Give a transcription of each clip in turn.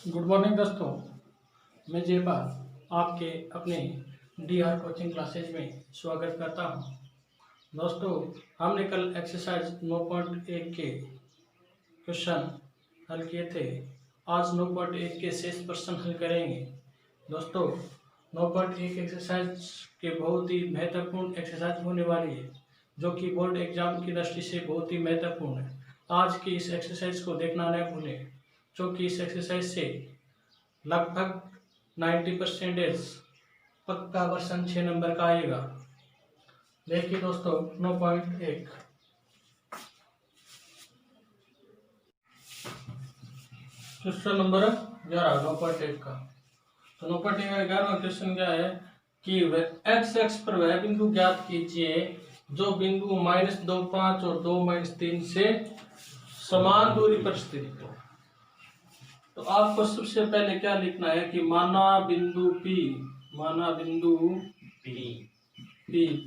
Good morning दोस्तों, मैं जयपाल आपके अपने DR कोचिंग क्लासेज में स्वागत करता हूं। दोस्तों, हमने कल एक्सरसाइज 9.1 के क्वेश्चन हल किए थे। आज 9.1 के शेष प्रश्न हल करेंगे। दोस्तों, 9.1 एक्सरसाइज के बहुत ही महत्वपूर्ण एक्सरसाइज होने वाली है, जो कि बोर्ड एग्जाम की दृष्टि से बहुत ही महत्वपूर्ण है। आज की इस एक्सरसाइज को देखना न भूलें, क्योंकि इस एक्सरसाइज से लगभग 90% पक्का वर्षन 6 नंबर का आएगा। देखिए दोस्तों, 9.1 क्वेश्चन नंबर 11 9.1 का। तो 9.1 का 11वां क्वेश्चन क्या है कि एक्स एक्स पर वह बिंदु ज्ञात कीजिए जो बिंदु -2, 5 और 2, -3 से समान दूरी पर स्थित हो। तो आपको सबसे पहले क्या लिखना है कि माना बिंदु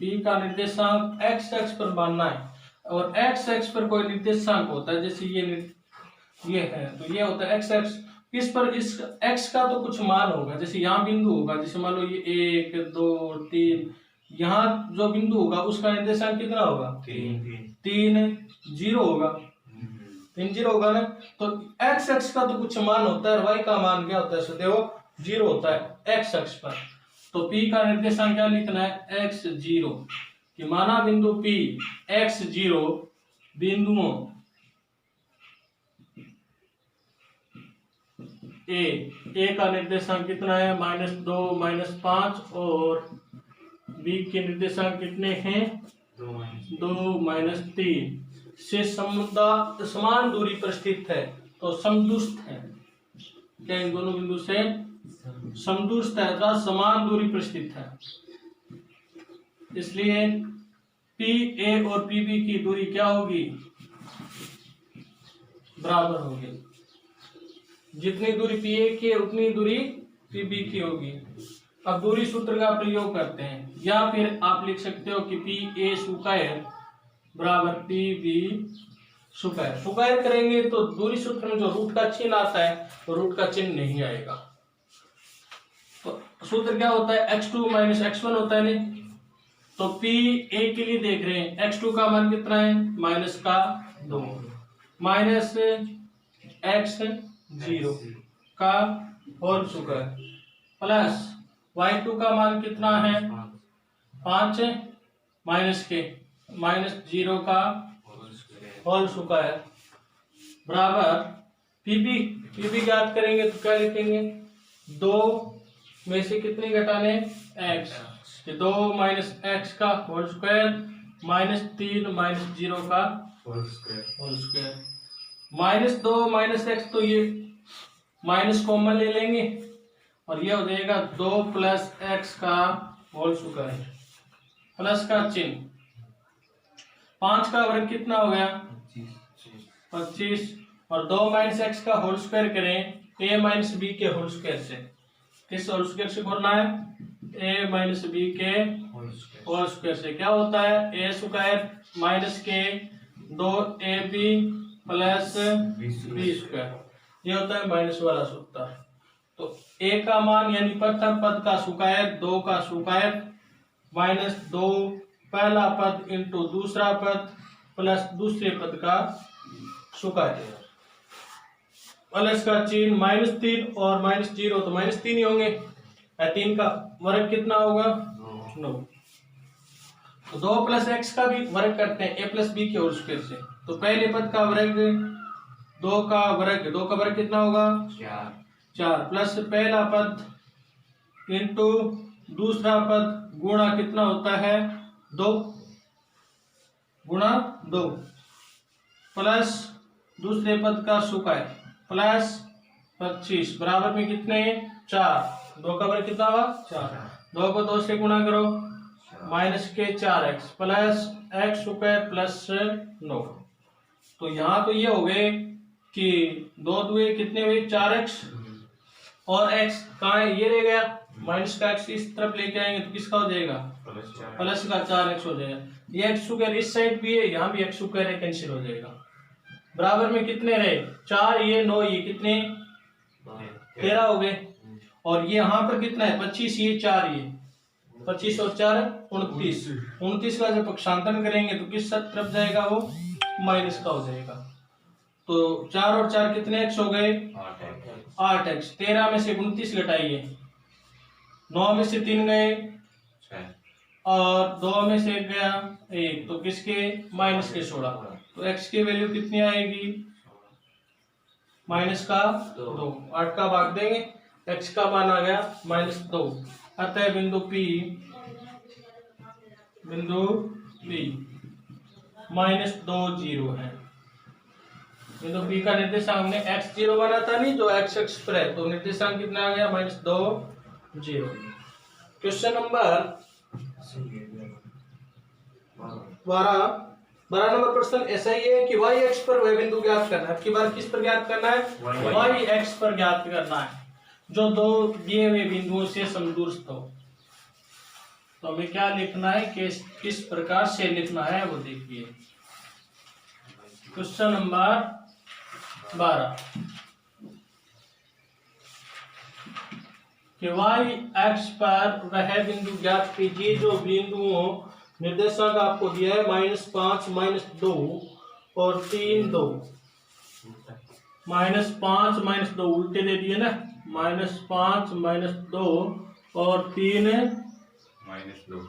P का निर्देशांक x एक्स पर मानना है, और x एक्स पर कोई निर्देशांक होता है, जैसे ये है, तो ये होता है x एक्स। इस पर इस x का तो कुछ मान होगा, जैसे यहाँ बिंदु होगा, जैसे मान लो ये 1 2 3, यहाँ जो बिंदु होगा उसका निर्देशांक कितना होगा? 3 0 होगा, 3 0 होगा ना। तो x एक्स का तो कुछ मान होता है, y का मान क्या होता है? सदैव 0 होता है x एक्स पर। तो P का निर्देशांक क्या लिखना है? x0, कि माना बिंदु P x0 बिंदुओं A का निर्देशांक कितना है? -2 -5, और B के निर्देशांक कितने हैं? 2 -3 से समान दूरी पर स्थित है। तो समदूरस्थ है, क्या इन दोनों बिंदु से समदूरस्थ है अथवा समान दूरी पर स्थित है। इसलिए PA और PB की दूरी क्या होगी? बराबर होगी। जितनी दूरी PA की है उतनी दूरी PB की होगी। अब दूरी सूत्र का प्रयोग करते हैं, या फिर आप लिख सकते हो कि PA स्क्वायर बराबर PB स्क्वायर। स्क्वायर करेंगे तो दूरी सूत्र में जो रूट का चिन्ह आता है वो रूट का चिन्ह नहीं आएगा। तो सूत्र क्या होता है? x2 - x1 होता है नहीं। तो PA के लिए देख रहे हैं, x2 का मान कितना है? -2 माइनस x0 का होल स्क्वायर प्लस y2 का मान कितना है? 5 माइनस के -0 का होल स्क्वायर बराबर PB ज्ञात करेंगे तो क्या लिखेंगे? 2 में से कितने घटाने? x, 2 - x का होल स्क्वायर -3 -0 का होल स्क्वायर। -2 - x, तो ये माइनस कॉमन ले लेंगे और ये हो जाएगा 2 + x का होल स्क्वायर प्लस का चिन्ह। 5 का वर्ग कितना हो गया? 25, और 2 - x का होल स्क्वायर करें a - b के होल स्क्वायर से। किस होल स्क्वायर से करना है? a - b के होल स्क्वायर से। क्या होता है? a स्क्वायर माइनस के 2ab प्लस b स्क्वायर, ये होता है माइनस वाला सूत्र। तो a का मान यानी प्रथम पद का स्क्वायर 2 का स्क्वायर -2 पहला पद इंटू दूसरा पद प्लस दूसरे पद का स्क्वायर प्लस का चिन्ह -3 और -0, तो -3 ही होंगे। 3 का वर्ग कितना होगा? 9। तो 2 + x का भी वर्ग करते हैं a + b के होल स्क्वायर से। तो पहले पद का वर्ग 2 का वर्ग कितना होगा? 4 प्लस पहला पद इंटू दूसरा पद गुणा कितना होता है? 2 गुणा 2 प्लस दूसरे पद का स्क्वायर प्लस 25 बराबर में कितने? 4। 2 का वर्ग कितना हुआ? 4। 2 को 2 से गुणा करो, -4x plus x square plus 9। तो यहाँ तो ये हो गए कि 2 दुए कितने हुए? 4x, और x कहाँ है? ये रह गया। माइनस का x इस तरफ लेके आएंगे तो किसका हो जाएगा? प्लस का 4x हो जाएगा। ये x स्क्वायर इस साइड भी है, यहाँ भी x स्क्वायर है, कैंसिल हो जाएगा। बराबर में कितने रहे? 4, ये 9, ये कितने? 13 हो गए। और ये यहाँ पर कितना है 25, ये 4, ये 25 और 4 29। 29 का जब पक्षांतरण करेंगे तो किस तरफ जाएगा, वो माइनस का हो जाएगा। तो 4 और 4 कितने एक्स हो गए, 8 एक्स। 13 में से 29 घटाइए, 9 में से 3 गए और 2 में से 1 गया 1, तो किसके माइनस के 16। तो एक्स की वैल्यू कितनी आएगी, माइनस का 2। 8 का भाग देंगे, एक्स का मान आ गया -2। अतः बिंदु P -2 0 है। बिंदु P का निर्देशांक हमने x 0 माना था नहीं, जो x अक्ष पर है, तो निर्देशांक कितना आ गया -2 0। क्वेश्चन नंबर 12 नंबर प्रश्न ऐसा ही है कि y अक्ष पर वह बिंदु ज्ञात करना है। अब की बार किस पर ज्ञात करना है, y अक्ष पर ज्ञात करना है, जो दो दिए हुए बिंदुओं से समदूरस्थ हो। तो हमें क्या लिखना है, किस प्रकार से लिखना है वो देखिए। क्वेश्चन नंबर 12 कि y अक्ष पर वह बिंदु ज्ञात कीजिए जो बिंदुओं निर्देशांक आपको दिया है -5 -2 और 3 2। -5 -2 उल्टे दे दिए ना, -5 -2 और 3 -2।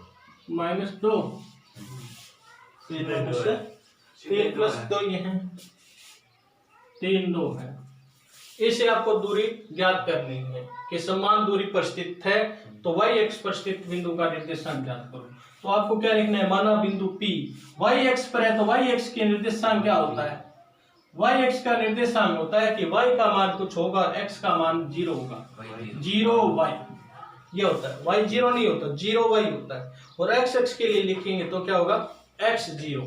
3 प्लस 2 ये है, 3 2 है। इसे आपको दूरी ज्ञात करनी है कि समान दूरी पर स्थित है, तो y अक्ष पर स्थित बिंदु का निर्देशांक ज्ञात करो। तो आपको क्या लिखना है, माना बिंदु P y अक्ष पर है, तो y अक्ष के निर्देशांक क्या होता है, y अक्ष का निर्देशांक होता है कि y का मान कुछ होगा और x का मान 0 होगा। 0 y ये होता है, y 0 नहीं होता, 0 y होता है। और x अक्ष के लिए लिखेंगे तो क्या होगा, x 0।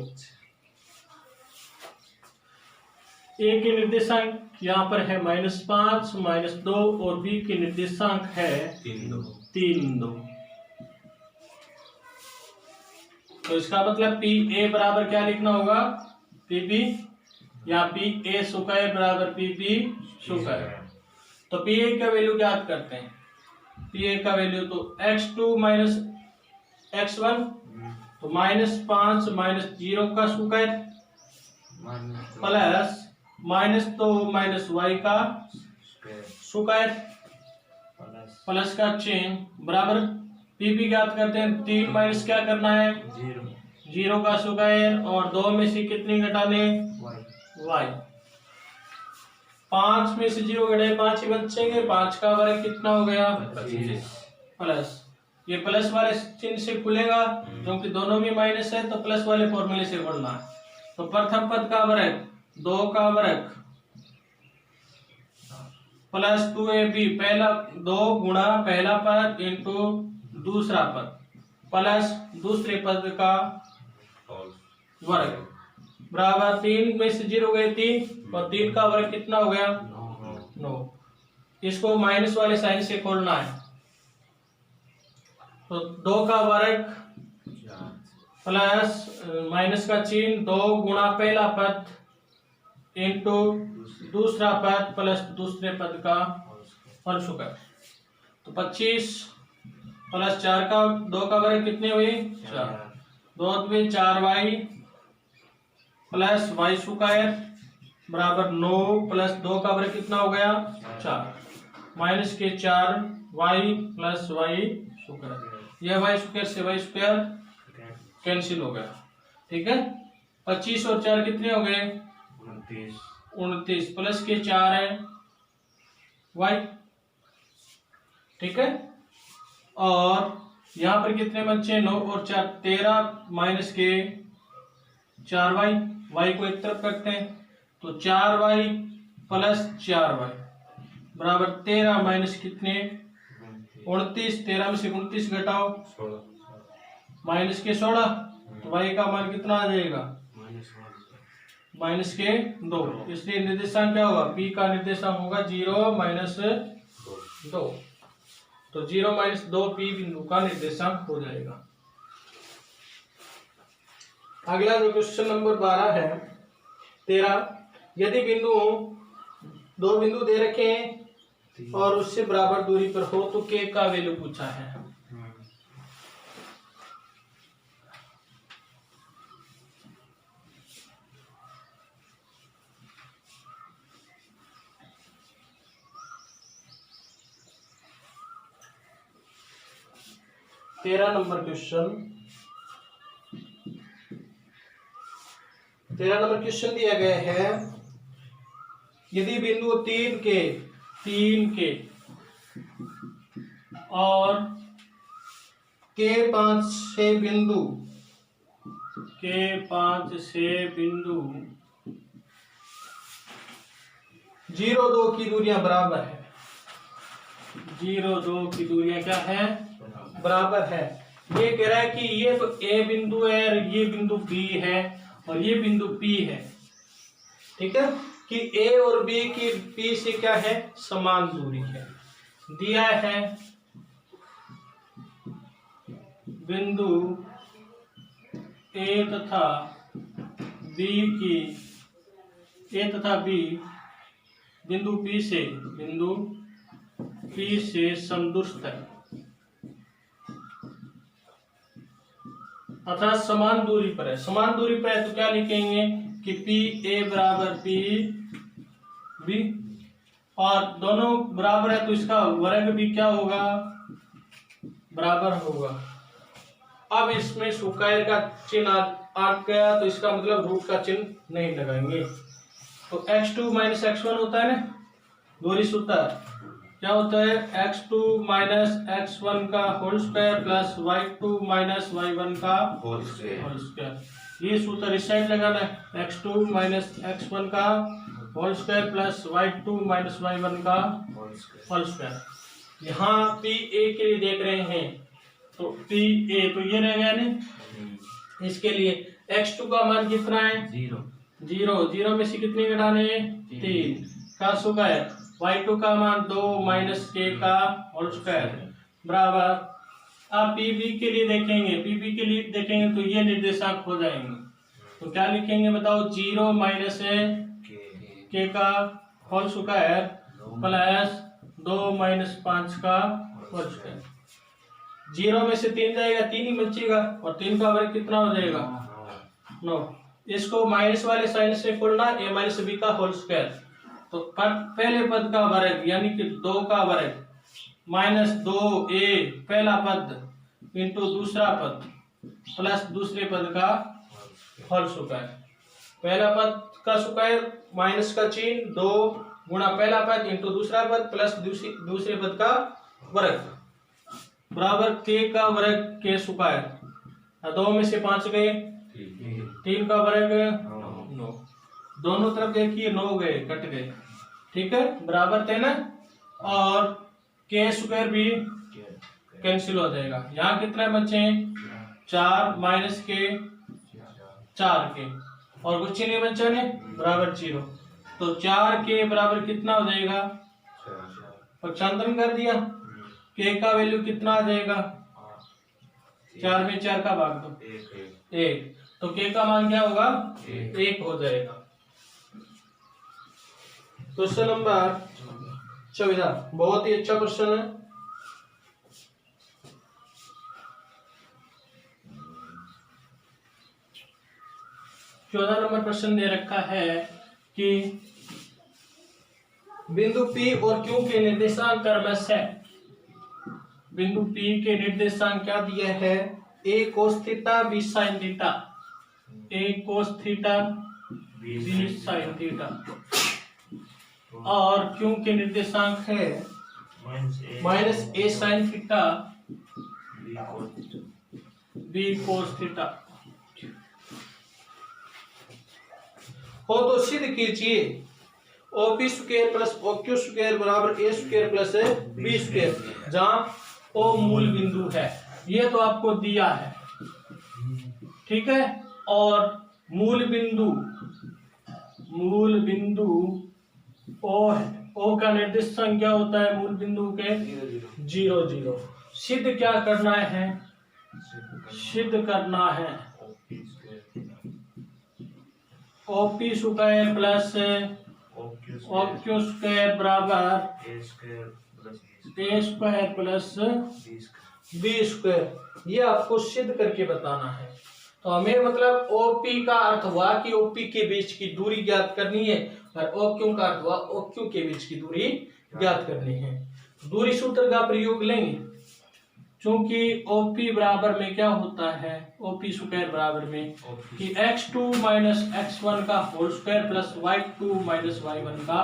a के निर्देशांक यहाँ पर है -5 -2 और b के निर्देशांक है 3 2। तो इसका मतलब पी ए बराबर क्या लिखना होगा, पी बी, या पी ए स्क्वायर बराबर पी बी स्क्वायर। तो पी ए का वैल्यू ज्ञात करते हैं, पी ए का वैल्यू तो x2 - x1, तो -5 -0 का स्क्वायर प्लस -2 - y का स्क्वायर प्लस का चेन बराबर पीपी ज्ञात करते हैं। 3 माइनस क्या करना है, 0 का स्क्वायर और 2 में से कितनी घटाने, y। 5 में से 0 घटाए 5 ही बचेंगे, 5 का वर्ग कितना हो गया 25 प्लस, ये प्लस वाले चिन्ह से खुलेगा क्योंकि दोनों में माइनस है, तो प्लस वाले फॉर्मूले से बढ़ना है। तो प्रथम पद का वर्ग 2 का वर्ग प्लस 2ab, पहला 2 गुणा पहला पद इंटू दूसरा पद प्लस दूसरे पद का वर्ग बराबर 3 में से 0 गए 3 और 3 का वर्ग कितना हो गया 9। इसको माइनस वाले साइन से खोलना है, तो 2 का वर्ग प्लस माइनस का चिन्ह 2 गुणा पहला पद इंटू दूसरा पद प्लस दूसरे पद का होल स्क्वायर। तो 25 प्लस 4 का 2 का वर्ग कितने हुए 4, 2 में 4y प्लस y स्क्वायर बराबर 9 प्लस 2 का वर्ग कितना हो गया 4 माइनस के 4y प्लस y स्क्वायर। यह y स्क्वायर से y स्क्वायर कैंसिल हो गया, ठीक है। 25 और 4 कितने हो गए 29 प्लस के 4 है y, ठीक है। और यहाँ पर कितने बच्चे 9 और 4 13 माइनस के 4y, y को एक तरफ करते हैं तो 4y प्लस 4y बराबर 13 माइनस कितने 29, 13 में से 29 घटाओ माइनस के 16, तो y का मान कितना आ जाएगा माइनस के 2। इसलिए निर्देशांक क्या होगा, p का निर्देशांक होगा 0 - 2, तो 0 - 2 p बिंदु का निर्देशांक हो जाएगा। अगला जो क्वेश्चन नंबर 12 है 13, यदि दो बिंदु दे रखे हैं और उससे बराबर दूरी पर हो तो के का वैल्यू पूछा है। तेरह नंबर क्वेश्चन दिया गया है, यदि बिंदु तीन के और के पांच से बिंदु 0-2 की दूरियां बराबर है। 0-2 की दूरियां क्या है? बराबर है। ये कह रहा है कि ये तो ए बिंदु है और ये बिंदु बी है और ये बिंदु पी है। ठीक है, कि ए और बी की पी से क्या है? समान दूरी है। दिया है बिंदु ए तथा बी बिंदु पी से समदूरस्थ है अर्थात समान दूरी पर है। समान दूरी पर है तो क्या लिखेंगे कि पी ए बराबर पी बी, और दोनों बराबर है तो इसका वर्ग भी क्या होगा? बराबर होगा। अब इसमें स्क्वायर का चिन्ह आ गया तो इसका मतलब रूट का चिन्ह नहीं लगाएंगे। तो x2 माइनस x1 होता है ना, दूरी सूत्र क्या होता है? x2 माइनस x1 का whole square plus y2 minus y1 का होल स्क्वायर। ये सूत्र इस साइड लगाना है, x2 माइनस x1 का whole square plus y2 minus y1 का होल स्क्वायर। यहाँ पी ए के लिए देख रहे हैं तो पी ए तो ये रह गया नहीं। इसके लिए x2 का मान कितना है? 0 में से कितने घटाने हैं? 3 का स्क्वायर, y2 का मान 2 माइनस के का होल स्क्वायर बराबर। अब पीबी के लिए देखेंगे तो ये निर्देशांक हो जाएंगे तो क्या लिखेंगे बताओ? 0 माइनस के का होल स्क्वायर प्लस 2 माइनस 5 का होल स्क्वायर। 0 में से 3 जाएगा, 3 ही बचेगा और 3 का वर्ग कितना हो जाएगा? 9। इसको माइनस वाले साइन से खोलना, a माइनस बी का होल स्क्वायर। तो पहले पद का वर्ग यानी कि 2 का वर्ग माइनस 2a पहला पद इंटू दूसरा पद प्लस दूसरे पद का होल स्क्वायर। पहला पद का स्क्वायर माइनस का चिन्ह 2 गुणा पहला पद इंटू दूसरा पद प्लस दूसरे पद का वर्ग बराबर के का वर्ग के स्क्वायर। 2 में से 5 गए, 3 का वर्ग 9। दोनों तरफ देखिए 9 गए, कट गए। ठीक है, बराबर थे ना, और के स्क्वायर भी कैंसिल हो जाएगा। यहाँ कितने बचे? 4 माइनस के 4 के और कुछ नहीं बचा ने बराबर 0। तो 4 के बराबर कितना हो जाएगा? पक्षांतरण कर दिया, के का वैल्यू कितना आ जाएगा? 4 में 4 का भाग दो 1, तो के का मान क्या होगा? 1 हो जाएगा। क्वेश्चन नंबर 14 बहुत ही अच्छा क्वेश्चन है। चौदह नंबर प्रश्न दे रखा है कि बिंदु P और Q के निर्देशांक क्रमश है। बिंदु P के निर्देशांक क्या दिया है? a cos theta b sin theta, a cos theta b sin theta, और Q के निर्देशांक है minus a sin theta b cos theta. हो तो सिद्ध कीजिए OP square plus OQ square बराबर a square plus b square, जहां O मूल बिंदु है। ये तो आपको दिया है, ठीक है। और मूल बिंदु O है। O का निर्देशांक क्या होता है मूल बिंदु के? 0 0। सिद्ध क्या करना है? सिद्ध करना है OP square plus O Q square बराबर A square plus B square. ये आपको सिद्ध करके बताना है। तो हमें मतलब ओपी का अर्थ हुआ कि ओपी के बीच की दूरी ज्ञात करनी है, और ओ क्यू का अर्थ हुआ ओ क्यू के बीच की दूरी ज्ञात करनी है। दूरी सूत्र का प्रयोग लेंगे, क्योंकि ओपी बराबर में क्या होता है, ओपी स्क्वायर बराबर में कि x2 माइनस x1 का whole square plus y2 minus y1 का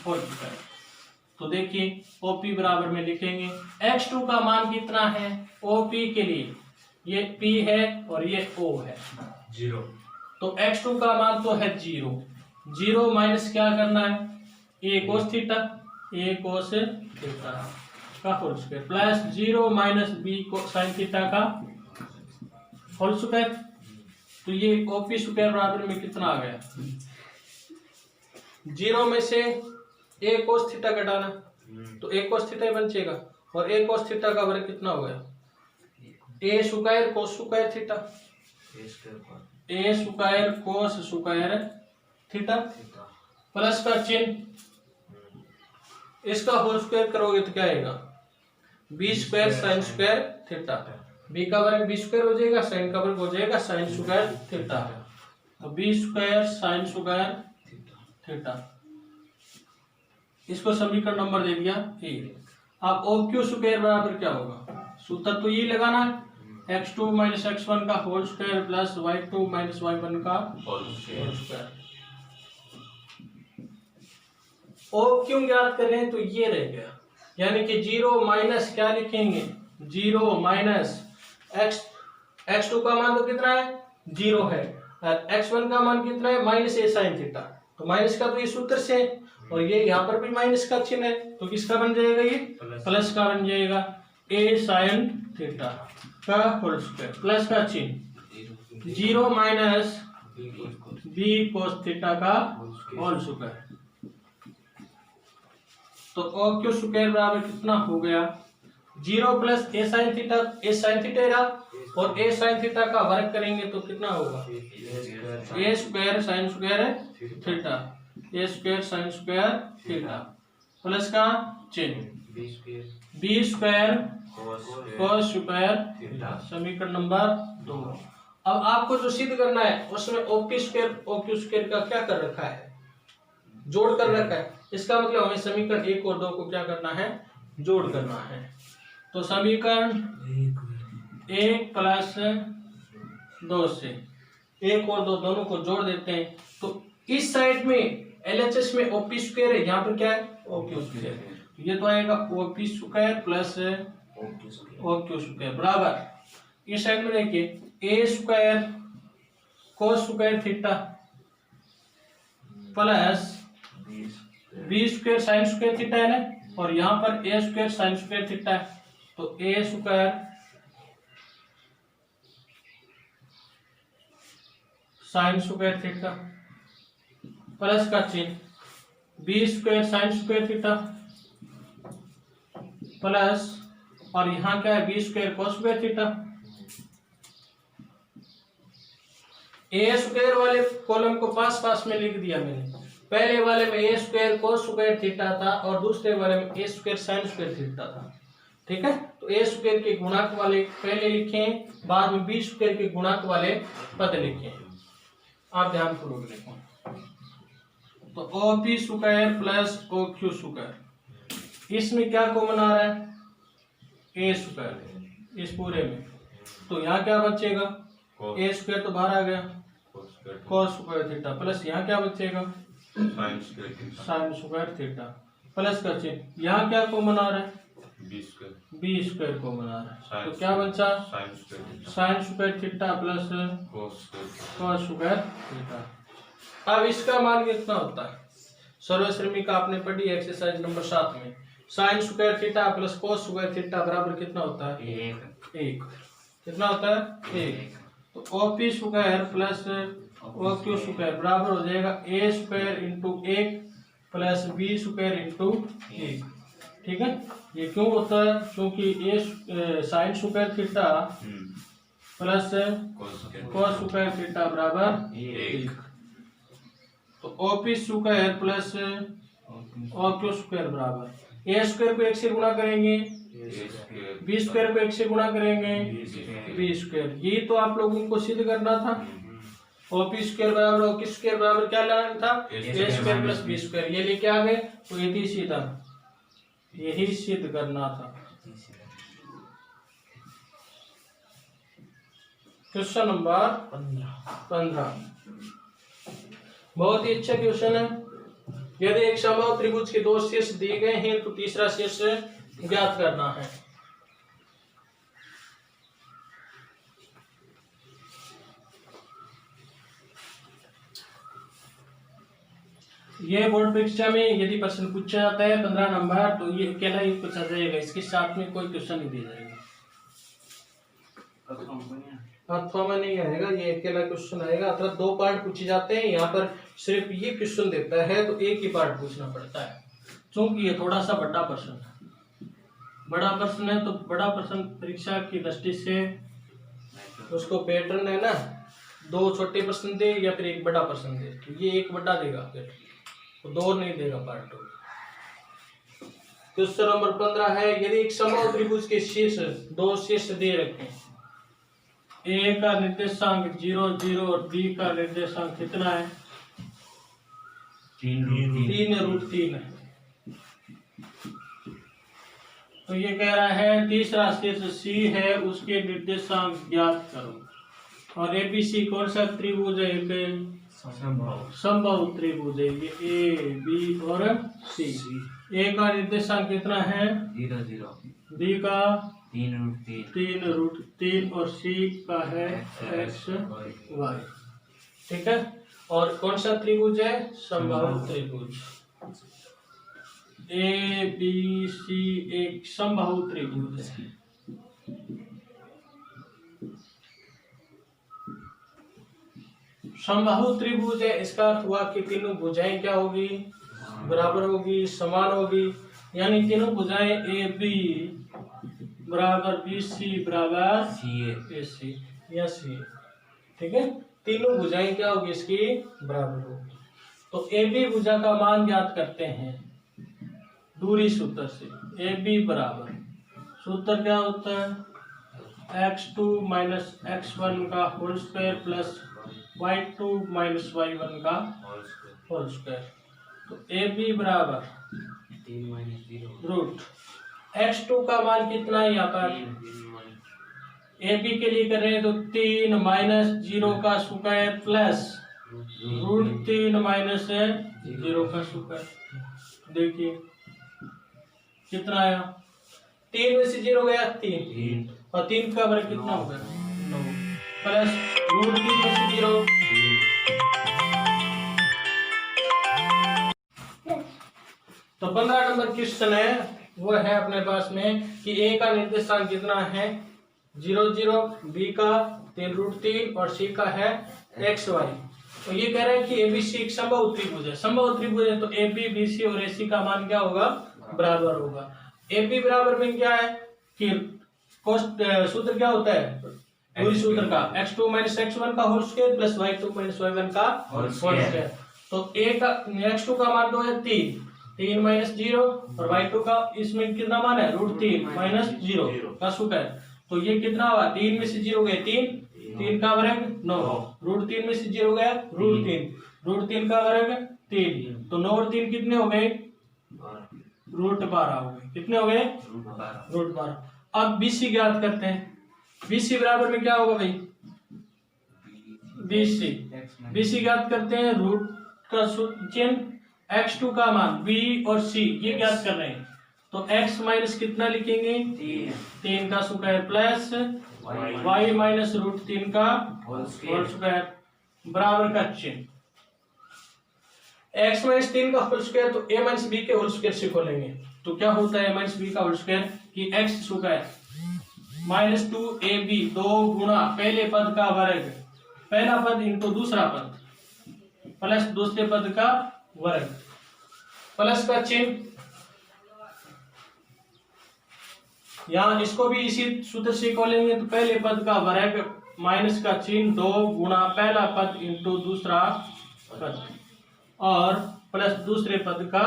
होल स्क्वायर। तो देखिए ओपी बराबर में लिखेंगे x2 का मान कितना है, ओपी के लिए ये p है और ये o है 0। तो x2 का मान तो है 0, 0 माइनस क्या करना है, a cos theta, a cos theta का whole square plus 0 minus b को साइन थीटा का होल स्क्वायर। तो ये ओपी स्क्वायर बराबर में कितना आ गया, 0 में से a cos थीटा घटाना, तो a cos थीटा बचेगा, और a cos थीटा का वर्ग कितना हो गया, a square cos square theta, a square cos square theta plus का चिन्ह, इसका होल स्क्वायर करोगे तो क्या आएगा, B square sine square theta, B का वर्ग बी स्क्वायर हो जाएगा, साइन का वर्ग हो जाएगा साइन स्क्वायर थीटा। तो B square sine square theta, इसको समीकरण नंबर दे दिया ए। अब ओ क्यू स्क्वायर बराबर क्या होगा, सूत्र तो ये लगाना है, x2 माइनस x1 का whole square plus y2 minus y1 का होल स्क्वायर। ओ क्यों ज्ञात करें, तो ये रह गया, यानी कि 0 माइनस क्या लिखेंगे, 0 माइनस x2 का मान तो कितना है 0 है, और x1 का मान कितना है माइनस ए साइन थीटा। तो माइनस का तो ये सूत्र से, और ये यहाँ पर भी माइनस का चिन्ह है, तो किसका बन जाएगा, ये प्लस का बन जाएगा, ए साइन थीटा का होल स्क्वायर प्लस का चिन्ह 0 माइनस बी कोस थीटा का होल स्क्वायर। तो ओ क्यू स्क्वायर बराबर कितना हो गया, 0 प्लस ए साइन थीटा, ए साइन थीटा रहा, और ए साइन थीटा का वर्ग करेंगे तो कितना होगा, A square sine square theta, A square sine square theta plus का चिन्ह B square cos square theta, समीकरण नंबर 2। अब आपको जो सिद्ध करना है उसमें OP square O Q square का क्या कर रखा है, जोड़ कर रखा है। इसका मतलब हमें समीकरण 1 और 2 को क्या करना है, जोड़ करना है। तो समीकरण 1 प्लस 2 से 1 और 2 दोनों को जोड़ देते हैं। तो इस साइड में LHS में ओपी स्क्वायर है, यहाँ पर क्या है ओ क्यू स्क्वायर, ये तो आएगा OP square plus O Q square बराबर, इस साइड में देखिए A square cos square theta plus B square sine square theta है ना, और यहाँ पर A square sine square theta है, तो A square sine square theta plus का चिन्ह B square sine square theta plus, और यहाँ क्या है B square cos square theta. A square वाले कॉलम को पास पास में लिख दिया मैंने, पहले वाले में ए स्क्वायर कॉस स्क्वायर थीटा था और दूसरे वाले में ए स्क्वायर साइन स्क्वायर थीटा था, ठीक है। तो ए स्क्वायर के गुणक वाले पहले लिखे, बाद में बी स्क्वायर के गुणक वाले पद लिखे, आप ध्यान पूर्वक लिखो। तो O P square plus O Q square, इसमें क्या कॉमन आ रहा है, ए स्क्वायर इस पूरे में, तो यहाँ क्या बचेगा, ए स्क्वायर तो बाहर आ गया कॉस स्क्वायर थीटा प्लस यहाँ क्या बचेगा साइन स्क्वायर थीटा प्लस का चिन्ह, यहाँ क्या कॉमन आ रहा है बी स्क्वायर कॉमन आ रहा है, तो क्या बचा sign square theta plus cos square theta. अब इसका मान कितना होता है, सर्वश्रेणी का आपने पढ़ी एक्सरसाइज नंबर 7 में, sign square theta plus cos square theta बराबर कितना होता है 1, कितना होता है 1। तो OP square plus O Q square बराबर हो जाएगा A square into 1 plus B square into 1, ठीक है। ये क्यों होता है, क्योंकि A sine square theta plus cos square theta बराबर 1। तो OP square plus OQ square बराबर A स्क्वायर को 1 से गुणा करेंगे, B स्क्वायर को 1 से गुणा करेंगे, B स्क्वायर। ये तो आप लोगों को सिद्ध करना था। OP स्क्वायर बराबर OQ स्क्वायर बराबर क्या लाना था, A square plus B square. ये लेके आ गए तो यही सिद्ध करना था। क्वेश्चन नंबर 15 बहुत ही अच्छा क्वेश्चन है। यदि एक समबाहु त्रिभुज के 2 शीर्ष दिए गए हैं तो तीसरा शीर्ष ज्ञात करना है। ये बोर्ड परीक्षा में यदि प्रश्न पूछा जाता है 15 नंबर तो ये अकेला ही पूछा जाएगा, इसके साथ में कोई क्वेश्चन नहीं दिया जाएगा। अथवा में नहीं आएगा, ये अकेला क्वेश्चन आएगा। अथवा 2 पार्ट पूछे जाते हैं, यहाँ पर सिर्फ ये क्वेश्चन देता है तो एक ही पार्ट पूछना पड़ता है, क्योंकि ये थोड़ा सा बड़ा प्रश्न है। बड़ा प्रश्न है तो बड़ा प्रश्न परीक्षा की दृष्टि से उसको पैटर्न है ना, 2 छोटे प्रश्न दे या फिर एक बड़ा प्रश्न दे, तो ये एक बड़ा देगा फिर तो 2 नहीं देगा पार्ट 2। क्वेश्चन नंबर 15 है, यदि एक समबाहु त्रिभुज के शीर्ष 2 शीर्ष दे रखे हैं, A का निर्देशांक 0 0 और B का निर्देशांक कितना है, 3√3 है। तो ये कह रहा है तीसरा शीर्ष C है, उसके निर्देशांक ज्ञात करो। और ABC कौन सा त्रिभुज है, समबाहु त्रिभुज है ये A B और C। A का निर्देशांक कितना है 0 0, B का 3√3 और C का है x y। ठीक है, और कौन सा त्रिभुज है, समबाहु त्रिभुज। A B C एक समबाहु त्रिभुज है। समबाहु त्रिभुज है, इसका अर्थ हुआ कि तीनों भुजाएं क्या होगी, बराबर होगी, समान होगी। यानी तीनों भुजाएं ए बी बराबर बी सी बराबर ए सी या सी। ठीक है, तीनों भुजाएं क्या होगी, इसकी बराबर होगी। तो ए बी भुजा का मान ज्ञात करते हैं दूरी सूत्र से। ए बी बराबर सूत्र क्या होता है, x2 माइनस x1 का whole square plus y2 minus y1 का होल स्क्वायर। तो ए बी बराबर 3 - 0 रूट x2 का मान कितना है, यहाँ पर ए बी के लिए कर रहे हैं तो 3 माइनस 0 का स्क्वायर प्लस √3 माइनस 0 का स्क्वायर। देखिए कितना आया, 3 में से 0 गया 3 और 3 का वर्ग कितना होगा 9 प्लस √3 में से 0। तो 15 नंबर क्वेश्चन है वो है अपने पास में कि ए का निर्देशांक कितना है 0 0, बी का 3√3 और सी का है एक्स वाई। तो ये कह रहे हैं कि एबीसी एक समबाहु त्रिभुज है। समबाहु त्रिभुज है तो ए बी बी सी और ए सी का मान क्या होगा, बराबर होगा। ए बी बराबर में क्या है कि सूत्र क्या होता है, दूरी सूत्र का x2 माइनस x1 का whole square plus y2 minus y1 का होल स्क्वायर। तो ए का x2 का मान तो है 3 माइनस 0 और y2 का इसमें कितना मान है √3 माइनस 0 का स्क्वायर। तो ये कितना हुआ, 3 में से 0 गए 3 का वर्ग 9, √3 में से 0 गया √3 का वर्ग 3, तो 9 और 3 कितने हो गए √12 हो गए। कितने हो गए √12। अब BC ज्ञात करते हैं। BC बराबर में क्या होगा भाई, BC ज्ञात करते हैं, रूट का चिन्ह x2 का मान b और c ये ज्ञात कर रहे हैं। तो x माइनस कितना लिखेंगे 3 का स्क्वायर प्लस y माइनस √3 का होल स्क्वायर बराबर का चिन्ह। x माइनस 3 का होल स्क्वायर तो a माइनस b के होल स्क्वायर से खोलेंगे तो क्या होता है माइनस b का होल स्क्वायर कि x स्क्वायर माइनस 2ab 2 गुणा पहले पद का वर्ग, पहला पद इनटू दूसरा पद प्लस दूसरे पद का वर्ग, प्लस का चिन्ह यहाँ इसको भी इसी सूत्र से खोलेंगे तो पहले पद का वर्ग माइनस का चिन्ह 2 गुणा पहला पद इनटू दूसरा पद और प्लस दूसरे पद का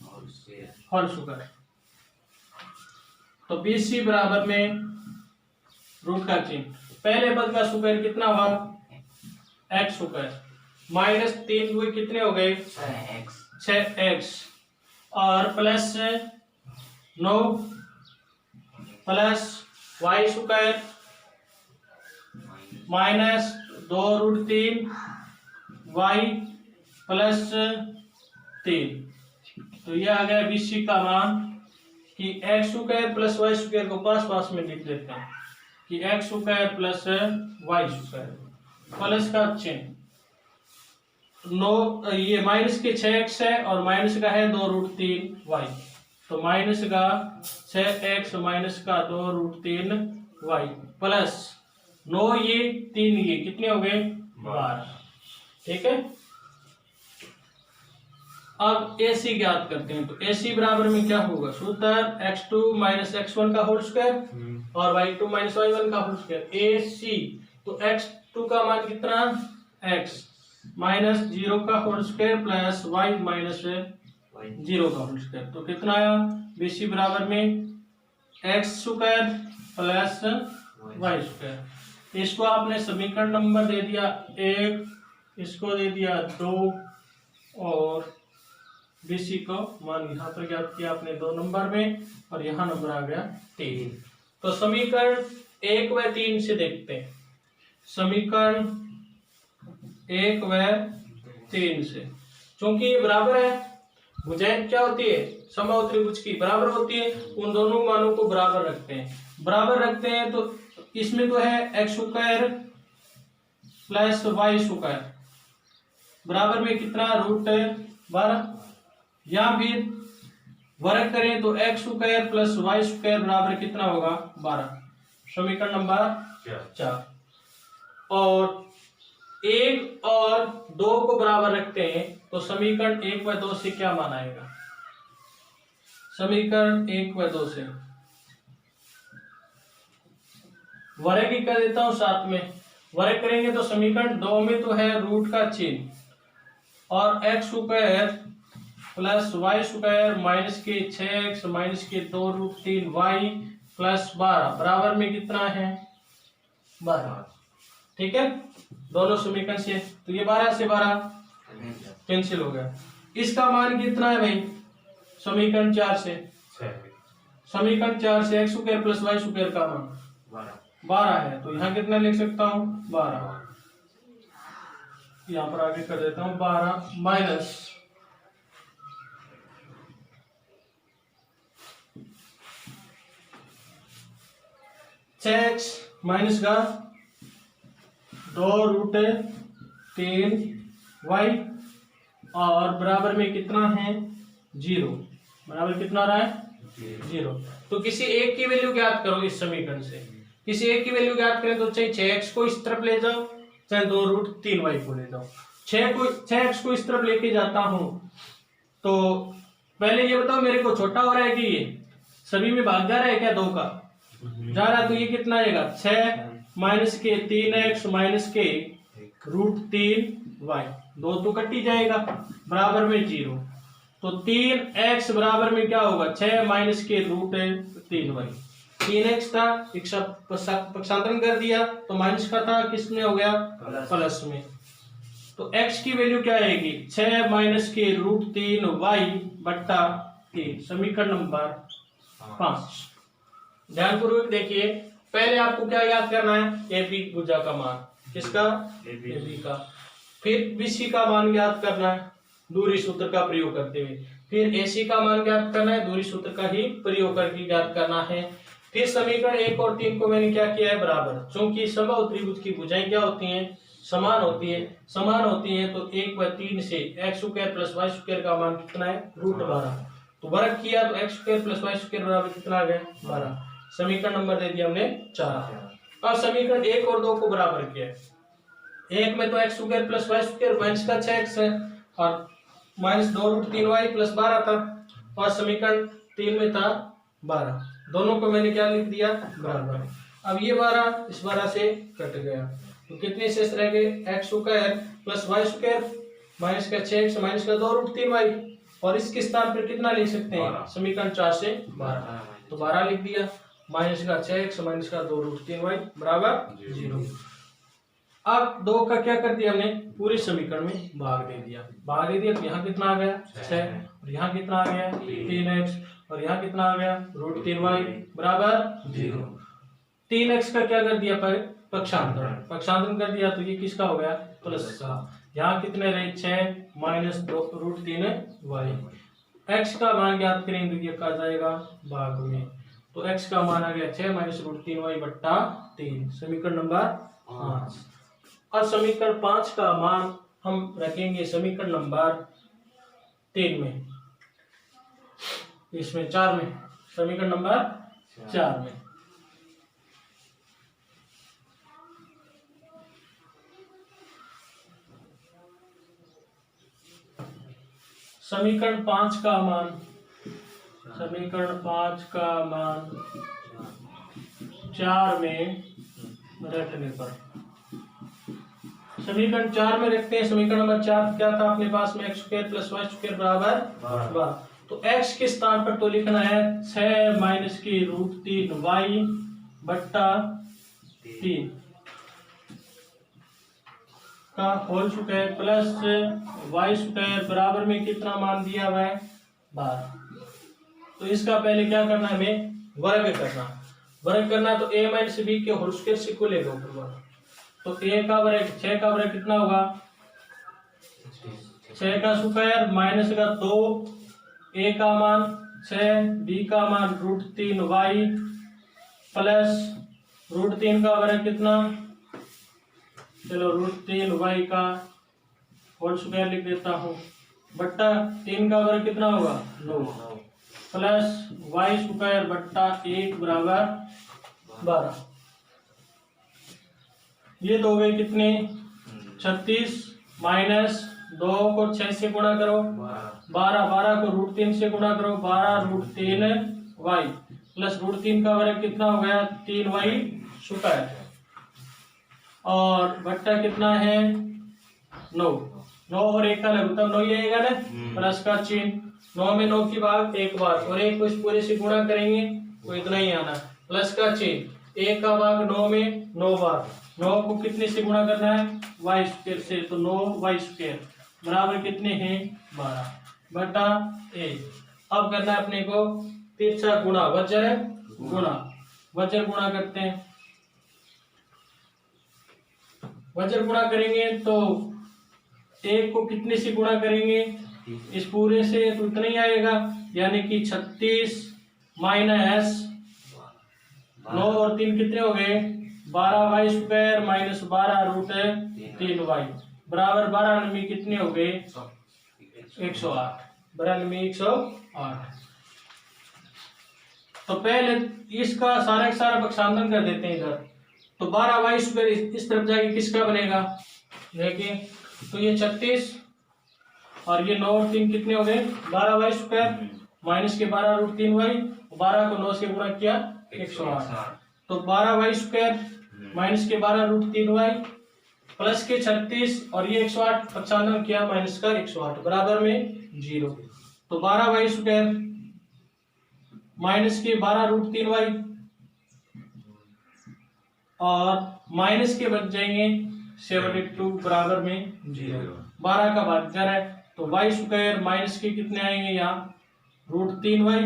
और स्क्वायर होल स्क्वायर। तो BC बराबर में रूट का चिन्ह, पहले पद का स्क्वायर कितना हुआ x स्क्वायर, माइनस 3 हुए कितने हो गए 6x 6x, और plus 9 plus y square minus 2√3 y plus 3। तो ये आ गया BC का मान कि x square plus y square को पास पास में लिख लेते हैं कि x square plus y square plus का चिन्ह 9, ये माइनस के 6x है और माइनस का है 2√3y, तो माइनस का 6x माइनस का 2√3y प्लस 9 ये 3 ये कितने हो गए 12। ठीक है, अब AC ज्ञात करते हैं। तो AC बराबर में क्या होगा, सूत्र x2 माइनस x1 का होल स्क्वायर और y2 माइनस y1 का होल स्क्वायर AC। तो x2 का मान कितना x माइनस 0 का whole square plus y minus 0 का होल स्क्वायर, तो कितना आया BC बराबर में x square plus y square. इसको आपने समीकरण नंबर दे दिया 1, इसको दे दिया 2 और BC को मान यहाँ पर ज्ञात किया आपने 2 नंबर में और यहाँ नंबर आ गया 3। तो समीकरण 1 व 3 से देखते हैं, समीकरण 1 व 3 से, क्योंकि ये बराबर है, भुजाएं क्या होती है समबाहु त्रिभुज की बराबर होती है, उन दोनों मानों को बराबर रखते हैं। बराबर रखते हैं तो इसमें तो है x square plus y square बराबर में कितना √12, या फिर वर्ग करें तो x square plus y square बराबर कितना होगा 12, समीकरण नंबर 4। और 1 और 2 को बराबर रखते हैं तो समीकरण 1 व 2 से क्या मान आएगा, समीकरण 1 व 2 से वर्ग ही कर देता हूं, साथ में वर्ग करेंगे तो समीकरण 2 में तो है रूट का चिन्ह और x square plus y square minus के 6x माइनस के 2√3y प्लस 12 बराबर में कितना है 12। ठीक है, दोनों समीकरण से, तो ये 12 से 12 कैंसिल हो गया। इसका मान कितना है भाई, समीकरण 4 से, समीकरण 4 से x square plus y square का मान 12 है, तो यहाँ कितना लिख सकता हूँ 12, यहाँ पर आगे कर देता हूँ 12 माइनस 6x माइनस का 2√3y और बराबर में कितना है 0, बराबर कितना रहा है 0। तो किसी एक की वैल्यू ज्ञात करो इस समीकरण से, किसी एक की वैल्यू ज्ञात करें तो चाहे 6x को इस तरफ ले जाओ चाहे 2√3y को ले जाओ। 6x को इस तरफ लेके जाता हूं तो पहले ये बताओ मेरे को छोटा हो रहा है कि ये सभी में भाग जा रहा है क्या 2 का जा रहा है, तो ये कितना आएगा 6 माइनस के 3x माइनस के √3y, 2 तो कट ही जाएगा बराबर में 0। तो 3x बराबर में क्या होगा 6 माइनस के √3y, 3x था पक्षांतरण कर दिया तो माइनस का था किस में हो गया प्लस में। तो x की वैल्यू क्या आएगी 6 माइनस के √3y बट्टा 3, समीकरण नंबर 5। ध्यानपूर्वक देखिए, पहले आपको क्या याद करना है AB भुजा का मान, किसका AB का, फिर BC का मान ज्ञात करना है दूरी सूत्र का प्रयोग करते हुए, फिर AC का मान ज्ञात करना है दूरी सूत्र का ही प्रयोग करके ज्ञात करना है। फिर समीकरण 1 और 3 को मैंने क्या किया है बराबर, क्योंकि समबाहु त्रिभुज की भुजाएं क्या होती हैं समान होती है, समान होती है तो 1 व 3 से x square plus y square का मान कितना है √12, तो वर्ग किया तो x square plus y square बराबर कितना आ गया 12, समीकरण नंबर दे दिया हमने 4। अब समीकरण 1 और 2 को बराबर किया, 1 में तो x square plus y square minus का 6x है और माइनस 2√3y प्लस 12 था, और समीकरण 3 में था 12, दोनों को मैंने क्या लिख दिया बराबर। अब ये 12 इस 12 से कट गया तो कितने शेष रह गए x square plus y square minus का 6x माइनस का 2√3y, और इसके स्थान पर कितना लिख सकते हैं? 12। समीकरण 4 से 12, तो 12 लिख दिया। माइनस का 6x माइनस का 2√3y बराबर 0। अब 2 का क्या कर दिया हमने? पूरे समीकरण में भाग दे दिया। भाग दे दिया तो यहाँ कितना आ गया? 6, और यहाँ कितना आ गया? 3x, और यहाँ कितना आ गया? √3y बराबर 0। 3x का क्या कर दिया? पर पक्षांतरण, पक्षांतरण कर दिया तो ये किसका हो गया? प्लस का। यहाँ कितने रहे? 6 माइनस √3y। x का मान ज्ञात करेंगे तो ये क्या जाएगा? भाग में, तो x का मान आ गया 6 माइनस √3y बट्टा 3, समीकरण नंबर 5। और समीकरण 5 का मान हम रखेंगे समीकरण नंबर 3 में, इसमें 4 में, समीकरण नंबर 4 में। समीकरण 5 का मान, समीकरण 5 का मान 4 में रखने पर, समीकरण 4 में रखते हैं। समीकरण नंबर 4 क्या था अपने पास में? x² + y² बराबर 12। तो x के स्थान पर तो लिखना है 6 माइनस की √3y बट्टा 3 का होल स्क्वायर प्लस y² बराबर में कितना मान दिया हुआ है? 12। तो इसका पहले क्या करना है? हमें वर्ग करना। वर्ग करना तो a माइनस b के होल स्क्वायर से को लेगा ऊपर, तो a का वर्ग 6 का वर्ग कितना होगा? 6 का स्क्वायर माइनस का 2, a का मान 6, b का मान √3y प्लस √3 का वर्ग कितना? चलो √3y का होल स्क्वायर लिख देता हूँ, बट्टा 3 का वर्ग कितना होगा? 9 प्लस y² बट्टा 1 बराबर 12। ये तो हो गए कितने? 36 माइनस 2 को 6 से गुणा करो 12, 12 को √3 से गुणा करो 12√3y प्लस √3 का वर्ग कितना हो गया? 3y², और बट्टा कितना है? 9। 9 और 1 का लघुत्तम 9 ही आएगा ना, प्लस का चिन्ह। 9 में 9 की भाग 1 बार, और 1 को इस पूरे से गुणा करेंगे तो इतना ही आना, प्लस का चिन्ह। 1 का भाग 9 में 9 बार, 9 को कितने से गुणा करना है? y² से, तो 9y² बराबर कितने हैं? 12 बटा 1। अब करना है अपने को तिरछा गुणा, वज्र गुणा, वज्र गुणा करते हैं। वज्र गुणा करेंगे तो 1 को कितने से गुणा करेंगे? इस पूरे से, तो इतना ही आएगा, यानी कि 36 माइनस 9 और 3 कितने हो गए? 12y² माइनस 12√3y बराबर 12 में कितने हो गए? 108, 12 में 108। तो पहले इसका सारा का सारा पक्षांतरण कर देते हैं इधर, तो 12y² इस तरफ जाके किसका बनेगा? देखिए, तो ये 36 और ये 9 और 3 कितने हो गए? 12y² माइनस के 12√3y, 12 को 9 से गुणा किया 108, तो 12y² माइनस के 12√3y प्लस के 36 और ये 108 पक्षांतरण किया माइनस का 108 बराबर में 0। तो 12y² माइनस के 12√3y और माइनस के बच जाएंगे 72 बराबर में 0। 12 का भाज्य है तो y² माइनस के कितने आएंगे? यहाँ √3y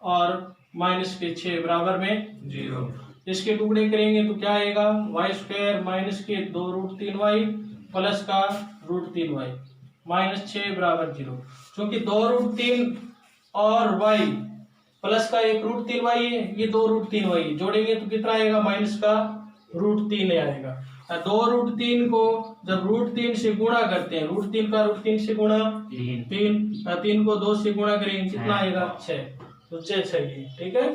और माइनस के 6 बराबर में 0। इसके टुकड़े करेंगे तो क्या आएगा? y² माइनस के 2√3y प्लस का √3y माइनस 6 बराबर 0। क्योंकि 2√3 और y प्लस का एक √3y है, ये 2√3y जोड़ेंगे तो कितना आएगा? माइनस का √3 आएगा। 2√3 को जब √3 से गुणा करते हैं, √3 का √3 से गुणा 3 को 2 से गुणा करेंगे कितना आएगा? 6, तो 6 चाहिए, ठीक है।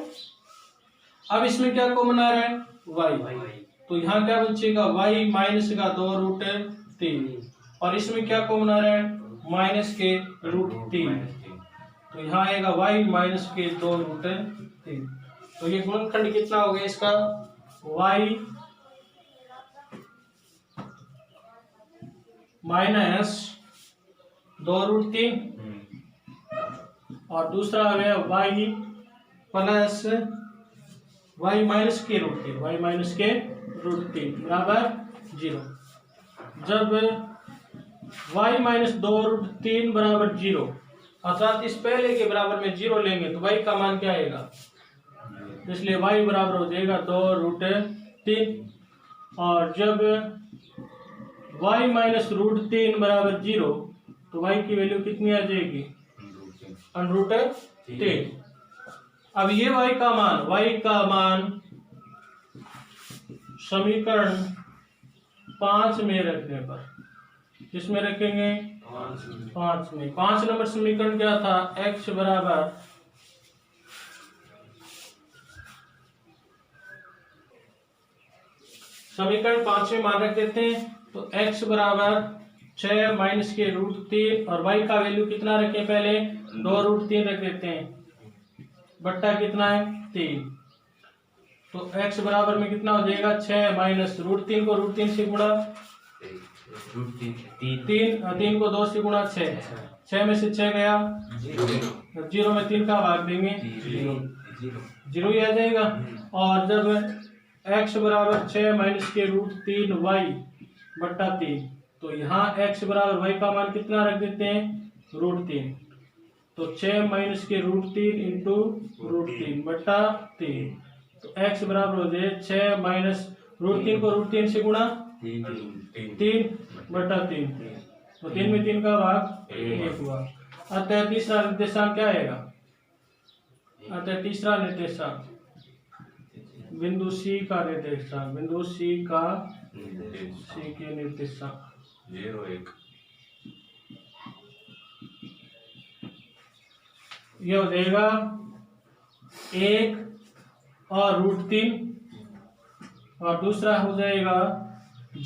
अब इसमें क्या कॉमन आ रहा है? y, तो यहाँ क्या बचेगा? y माइनस का 2√3, और इसमें क्या कॉमन आ रहा है? माइनस के √3, तो यहाँ आएगा y माइनस के 2√3। तो ये गुणनखंड कितना हो गया इसका? y माइनस 2√3 और दूसरा आ गया y प्लस y माइनस के रूट 3, y माइनस के रूट 3 बराबर 0। जब y माइनस 2√3 बराबर 0 अर्थात इस पहले के बराबर में 0 लेंगे तो y का मान क्या आएगा, इसलिए y बराबर हो जाएगा 2√3। और जब y माइनस √3 बराबर 0 तो y की वैल्यू कितनी आ जाएगी, √3। अब ये y का मान समीकरण 5 में रखने पर, किसमें रखेंगे, 5 में। 5 नंबर समीकरण क्या था, x बराबर समीकरण 5 में मान रख देते हैं तो x बराबर 6 माइनस के √3 और y का वैल्यू कितना रखें, पहले 2√3 रख देते हैं, बट्टा कितना है 3। तो x बराबर में कितना हो जाएगा, 6 माइनस √3 को √3 से गुणा, 3 को 2 से गुणा 6 में से 6 गया 0 में 3 का भाग देंगे 0 ही आ जाएगा। और जब x बराबर 6 माइनस के √3 y बट्टा 3 तो यहाँ x बराबर y का मान कितना रख देते हैं, √3। तो 6 माइनस के √3 इंटू √3 बट्टा 3 तो x बराबर हो जाए 6 माइनस √3 को √3 से गुणा 3 बट्टा 3 तो 3 में 3 का भाग 1 हुआ। अतः तीसरा निर्देशांक क्या आएगा, अतः तीसरा निर्देशांक बिंदु C का निर्देशांक, बिंदु C के निर्देशांक 0 1 ये हो जाएगा 1 और √3 और दूसरा हो जाएगा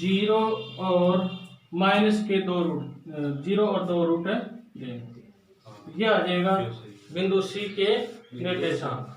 0 और माइनस के 0 और 2 √3। यह आ जाएगा बिंदु C के निर्देशांक।